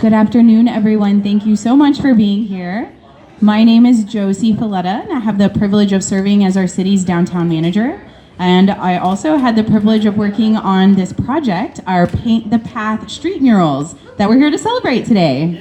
Good afternoon, everyone. Thank you so much for being here. My name is Josie Falletta, and I have the privilege of serving as our city's downtown manager. And I also had the privilege of working on this project, our Paint the Path street murals, that we're here to celebrate today.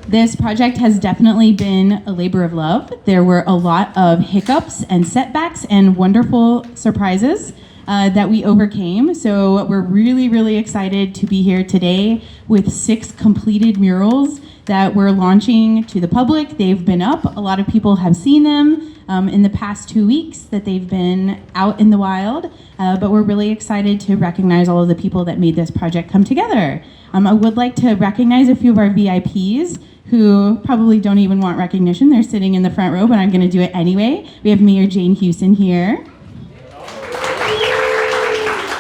This project has definitely been a labor of love. There were a lot of hiccups and setbacks and wonderful surprises that we overcame. So we're really, really excited to be here today with 6 completed murals that we're launching to the public. They've been up. A lot of people have seen them in the past 2 weeks that they've been out in the wild. But we're really excited to recognize all of the people that made this project come together. I would like to recognize a few of our VIPs who probably don't even want recognition. They're sitting in the front row, but I'm going to do it anyway. We have Mayor Jane Houston here.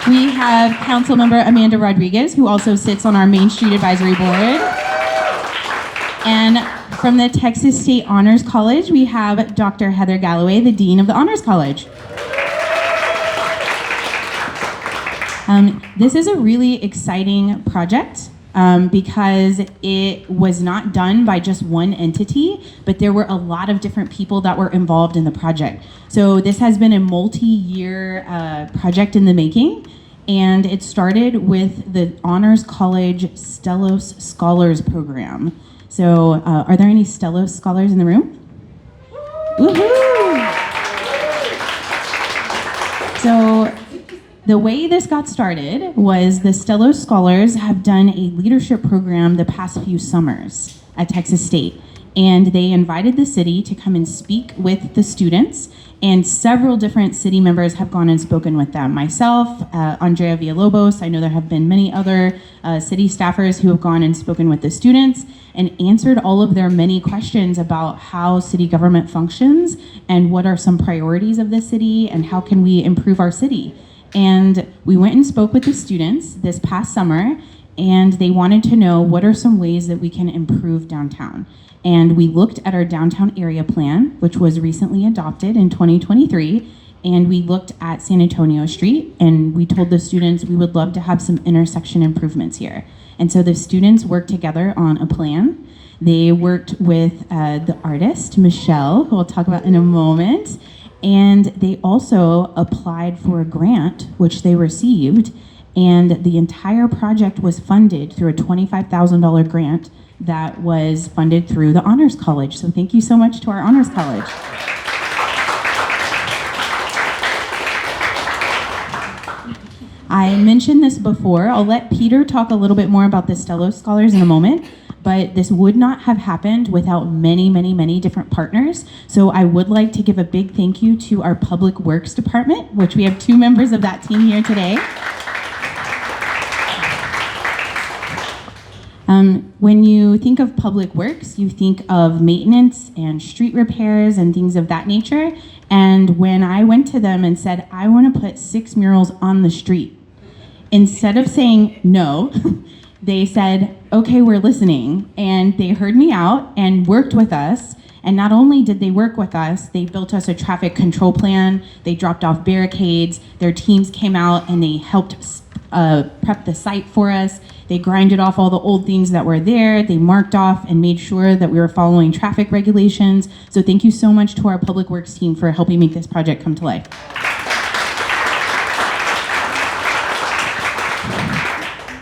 We have Councilmember Amanda Rodriguez, who also sits on our Main Street Advisory Board. And from the Texas State Honors College, we have Dr. Heather Galloway, the Dean of the Honors College. This is a really exciting project because it was not done by just one entity, but there were a lot of different people that were involved in the project. So this has been a multi-year project in the making, and it started with the Honors College Stelos Scholars Program. So are there any Stelos scholars in the room? Woohoo! So the way this got started was the Stelos Scholars have done a leadership program the past few summers at Texas State. And they invited the city to come and speak with the students, and several different city members have gone and spoken with them. Myself, Andrea Villalobos, I know there have been many other city staffers who have gone and spoken with the students and answered all of their many questions about how city government functions and what are some priorities of the city and how can we improve our city. And we went and spoke with the students this past summer, and they wanted to know what are some ways that we can improve downtown. And we looked at our downtown area plan, which was recently adopted in 2023, and we looked at San Antonio Street, and we told the students we would love to have some intersection improvements here. And so the students worked together on a plan. They worked with the artist, Michelle, who I'll talk about in a moment, and they also applied for a grant, which they received, and the entire project was funded through a $25,000 grant that was funded through the Honors College. So thank you so much to our Honors College. I mentioned this before. I'll let Peter talk a little bit more about the Stelos Scholars in a moment, but this would not have happened without many, many, many different partners. So I would like to give a big thank you to our Public Works Department, which we have 2 members of that team here today. When you think of public works, you think of maintenance and street repairs and things of that nature. And when I went to them and said, I want to put 6 murals on the street, instead of saying no, they said, okay, we're listening. And they heard me out and worked with us. And not only did they work with us, they built us a traffic control plan. They dropped off barricades. Their teams came out and they helped prep the site for us. They grinded off all the old things that were there. They marked off and made sure that we were following traffic regulations. So thank you so much to our Public Works team for helping make this project come to life.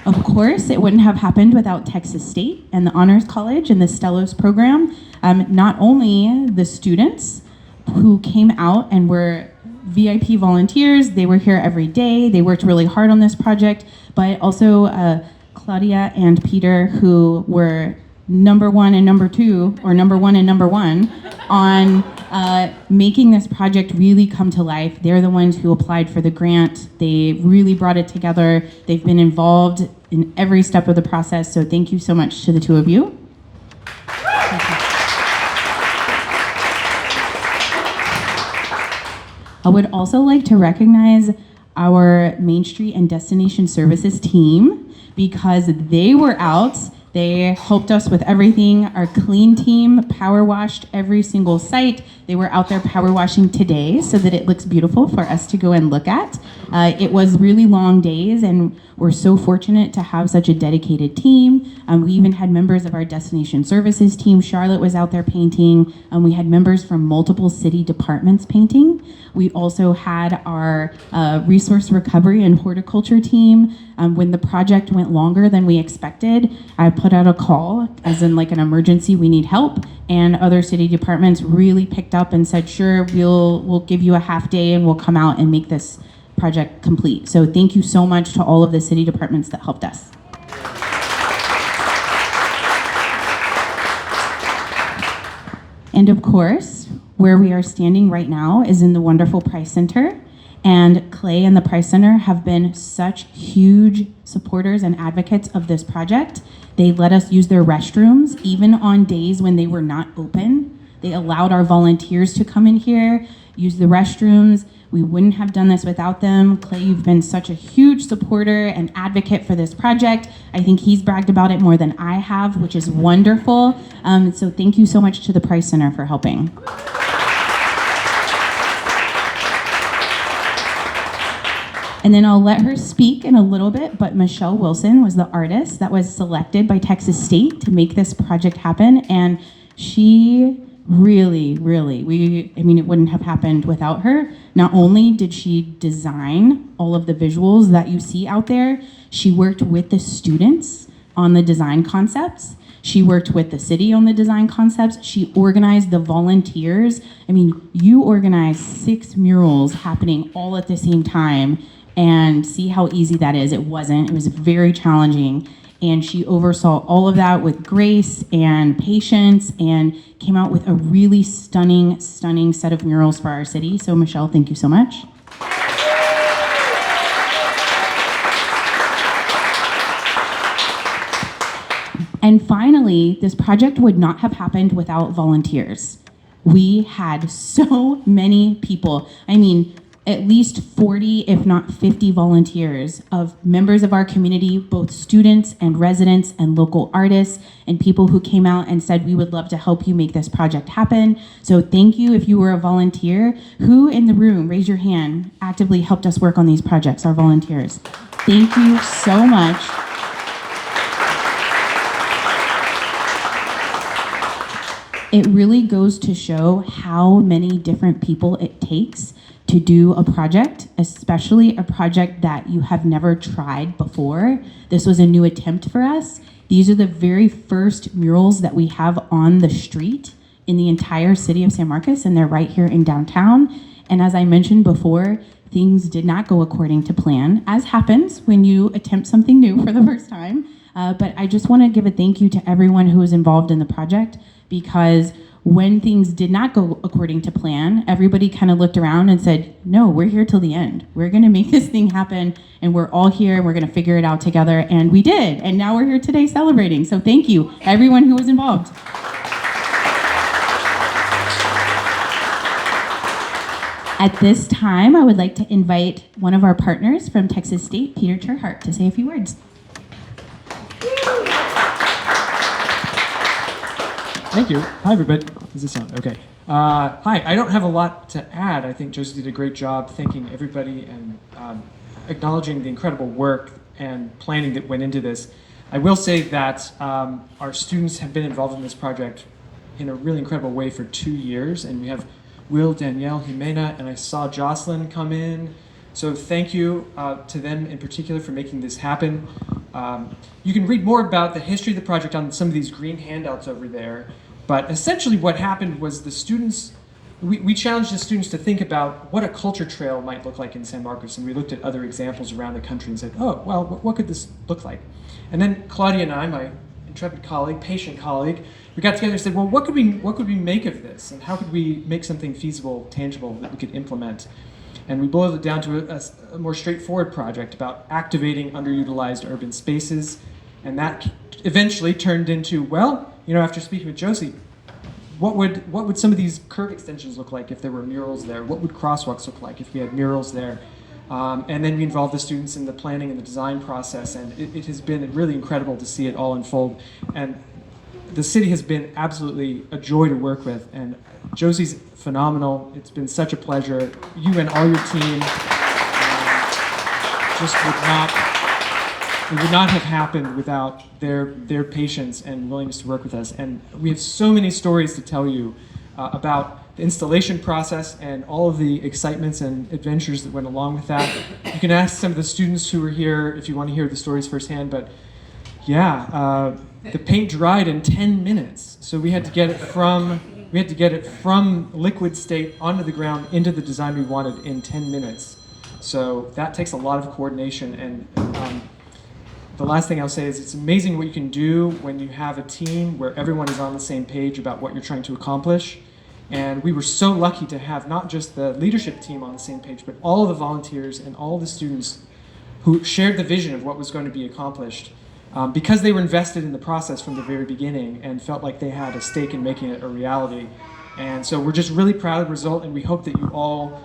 Of course, it wouldn't have happened without Texas State and the Honors College and the Stelos program. Not only the students who came out and were VIP volunteers, they were here every day, they worked really hard on this project, but also Claudia and Peter, who were number 1 and number 2, or number 1 and number 1, on making this project really come to life. They're the ones who applied for the grant. They really brought it together. They've been involved in every step of the process, so thank you so much to the 2 of you. I would also like to recognize our Main Street and Destination Services team because they were out They helped us with everything. Our clean team power washed every single site. They were out there power washing today so that it looks beautiful for us to go and look at. It was really long days, and we're so fortunate to have such a dedicated team. We even had members of our destination services team. Charlotte was out there painting. We had members from multiple city departments painting. We also had our resource recovery and horticulture team. When the project went longer than we expected, I put out a call, as in like an emergency, we need help. And other city departments really picked up and said, sure, we'll give you a half day and we'll come out and make this project complete. So thank you so much to all of the city departments that helped us. And of course, where we are standing right now is in the wonderful Price Center. And Clay and the Price Center have been such huge supporters and advocates of this project. They let us use their restrooms, even on days when they were not open. They allowed our volunteers to come in here, use the restrooms. We wouldn't have done this without them. Clay, you've been such a huge supporter and advocate for this project. I think he's bragged about it more than I have, which is wonderful. So thank you so much to the Price Center for helping. And then I'll let her speak in a little bit, but Michelle Wilson was the artist that was selected by Texas State to make this project happen. And she really, it wouldn't have happened without her. Not only did she design all of the visuals that you see out there, she worked with the students on the design concepts. She worked with the city on the design concepts. She organized the volunteers. You organized 6 murals happening all at the same time, and see how easy that is. It wasn't. It was very challenging. And she oversaw all of that with grace and patience and came out with a really stunning set of murals for our city. So Michelle, thank you so much. And finally, this project would not have happened without volunteers. We had so many people. At least 40, if not 50 volunteers of members of our community, both students and residents and local artists and people who came out and said, we would love to help you make this project happen. So thank you if you were a volunteer. Who in the room, raise your hand, actively helped us work on these projects, our volunteers. Thank you so much. It really goes to show how many different people it takes to do a project, especially a project that you have never tried before. This was a new attempt for us. These are the very first murals that we have on the street in the entire city of San Marcos, and they're right here in downtown. And as I mentioned before, things did not go according to plan, as happens when you attempt something new for the first time. But I just want to give a thank you to everyone who was involved in the project, because when things did not go according to plan, everybody kind of looked around and said, no, we're here till the end. We're going to make this thing happen, and we're all here, and we're going to figure it out together. And we did. And now we're here today celebrating. So thank you, everyone who was involved. At this time, I would like to invite one of our partners from Texas State, Peter Gerhart, to say a few words. Thank you. Hi, everybody. Does this sound okay? Hi. I don't have a lot to add. I think Josie did a great job thanking everybody and acknowledging the incredible work and planning that went into this. I will say that our students have been involved in this project in a really incredible way for 2 years, and we have Will, Danielle, Jimena, and I saw Jocelyn come in. So thank you to them in particular for making this happen. You can read more about the history of the project on some of these green handouts over there. But essentially what happened was the students, we challenged the students to think about what a culture trail might look like in San Marcos. And we looked at other examples around the country and said, oh, well, what could this look like? And then Claudia and I, my intrepid colleague, patient colleague, we got together and said, well, what could we make of this? And how could we make something feasible, tangible that we could implement? And we boiled it down to a more straightforward project about activating underutilized urban spaces. And that eventually turned into, well, after speaking with Josie, what would some of these curb extensions look like if there were murals there? What would crosswalks look like if we had murals there? And then we involve the students in the planning and the design process, and it has been really incredible to see it all unfold. And the city has been absolutely a joy to work with, and Josie's phenomenal. It's been such a pleasure. You and all your team just it would not have happened without their patience and willingness to work with us. And we have so many stories to tell you about the installation process and all of the excitements and adventures that went along with that. You can ask some of the students who were here if you want to hear the stories firsthand, but yeah, the paint dried in 10 minutes. So we had to get it from liquid state onto the ground into the design we wanted in 10 minutes. So that takes a lot of coordination, and the last thing I'll say is it's amazing what you can do when you have a team where everyone is on the same page about what you're trying to accomplish. And we were so lucky to have not just the leadership team on the same page, but all of the volunteers and all of the students who shared the vision of what was going to be accomplished, because they were invested in the process from the very beginning and felt like they had a stake in making it a reality. And so we're just really proud of the result, and we hope that you all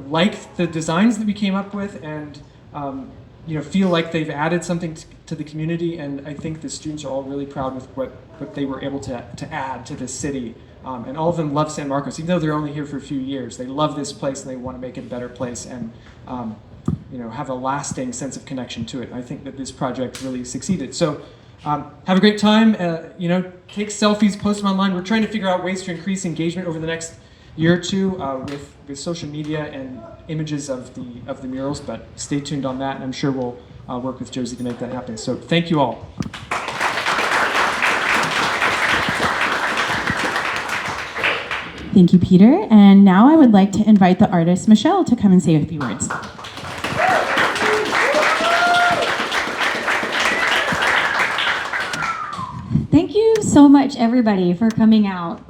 like the designs that we came up with, and feel like they've added something to the community. And I think the students are all really proud with what they were able to add to this city. And all of them love San Marcos, even though they're only here for a few years. They love this place and they want to make it a better place, and have a lasting sense of connection to it. And I think that this project really succeeded. So have a great time. Take selfies, post them online. We're trying to figure out ways to increase engagement over the next year or two with social media and images of the murals, but stay tuned on that, and I'm sure we'll work with Josie to make that happen. So thank you all. Thank you, Peter. And now I would like to invite the artist, Michelle, to come and say a few words. Thank you so much, everybody, for coming out.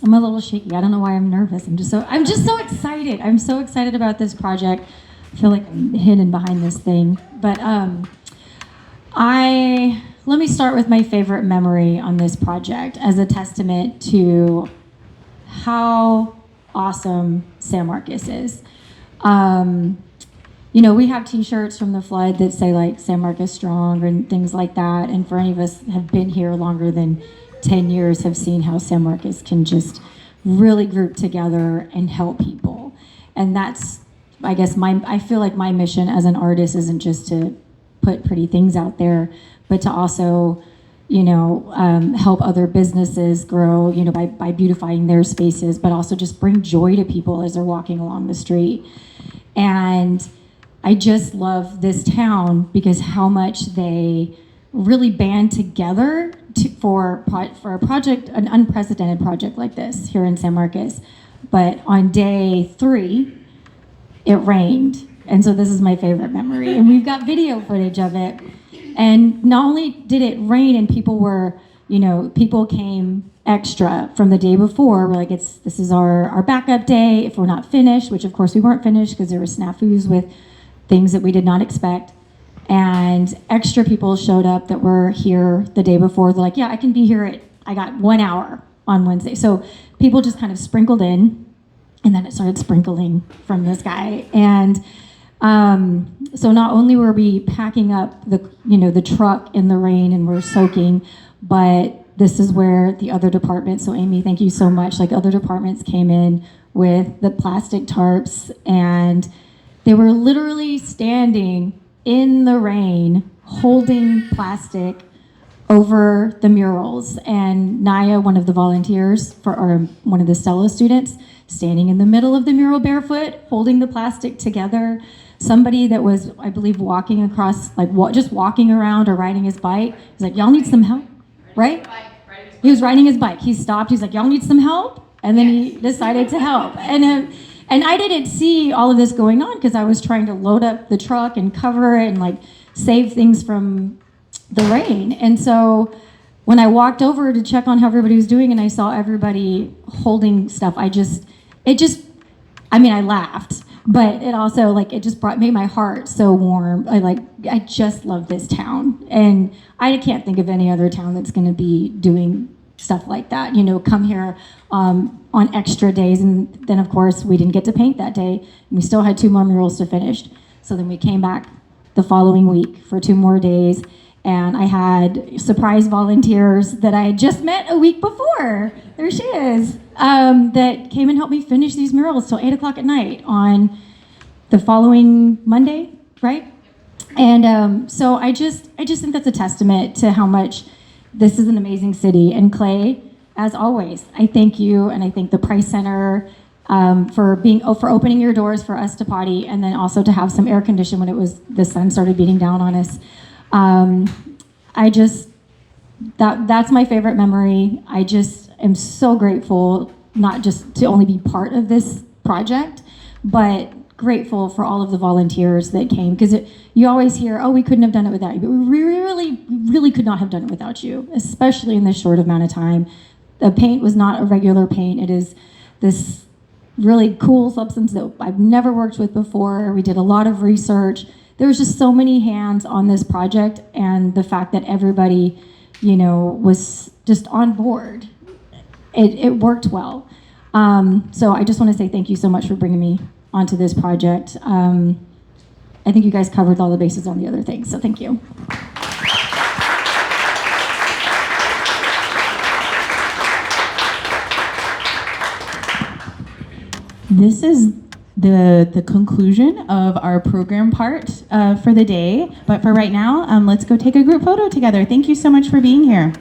I'm a little shaky. I don't know why I'm nervous. I'm just so excited. I'm so excited about this project. I feel like I'm hidden behind this thing. But let me start with my favorite memory on this project as a testament to how awesome San Marcos is. We have t-shirts from the flood that say like San Marcos strong and things like that. And for any of us have been here longer than 10 years, have seen how San Marcos can just really group together and help people. And that's, I guess, I feel like my mission as an artist isn't just to put pretty things out there, but to also, help other businesses grow, by beautifying their spaces, but also just bring joy to people as they're walking along the street. And I just love this town because how much they really band together for a project, an unprecedented project like this here in San Marcos. But on day 3, it rained. And so this is my favorite memory. And we've got video footage of it. And not only did it rain and people came extra from the day before. We're like, this is our backup day if we're not finished, which of course we weren't finished because there were snafus with things that we did not expect. And extra people showed up that were here the day before. They're like, yeah, I can be here I got 1 hour on Wednesday. So people just kind of sprinkled in, and then it started sprinkling from the sky. And so not only were we packing up the truck in the rain and we're soaking, but this is where the other departments, so Amy, thank you so much, other departments came in with the plastic tarps, and they were literally standing in the rain holding plastic over the murals. And Naya, one of the volunteers one of the Stelos students, standing in the middle of the mural barefoot, holding the plastic together. Somebody that was, I believe, walking across, just walking around or riding his bike. He's like, y'all need some help, right? He was riding his bike. He stopped. He's like, y'all need some help? And then he decided to help. And I didn't see all of this going on because I was trying to load up the truck and cover it and save things from the rain. And so when I walked over to check on how everybody was doing and I saw everybody holding stuff, I laughed, but it also it just made my heart so warm. I just love this town, and I can't think of any other town that's going to be doing stuff like that. You know, come here on extra days, and then of course we didn't get to paint that day. We still had 2 more murals to finish. So then we came back the following week for 2 more days, and I had surprise volunteers that I had just met a week before. There she is, that came and helped me finish these murals till 8 o'clock at night on the following Monday, right? And so I just think that's a testament to how much this is an amazing city. And Clay, as always, I thank you, and I thank the Price Center for opening your doors for us to potty, and then also to have some air condition when the sun started beating down on us. That's my favorite memory. I just am so grateful, not just to only be part of this project, but grateful for all of the volunteers that came, because you always hear, oh, we couldn't have done it without you, but we really could not have done it without you, especially in this short amount of time. The paint was not a regular paint. It is this really cool substance that I've never worked with before. We did a lot of research. There was just so many hands on this project, and the fact that everybody, you know, was just on board. It worked well. So I just want to say thank you so much for bringing me onto this project. I think you guys covered all the bases on the other things, so thank you. This is the conclusion of our program part for the day. But for right now, let's go take a group photo together. Thank you so much for being here.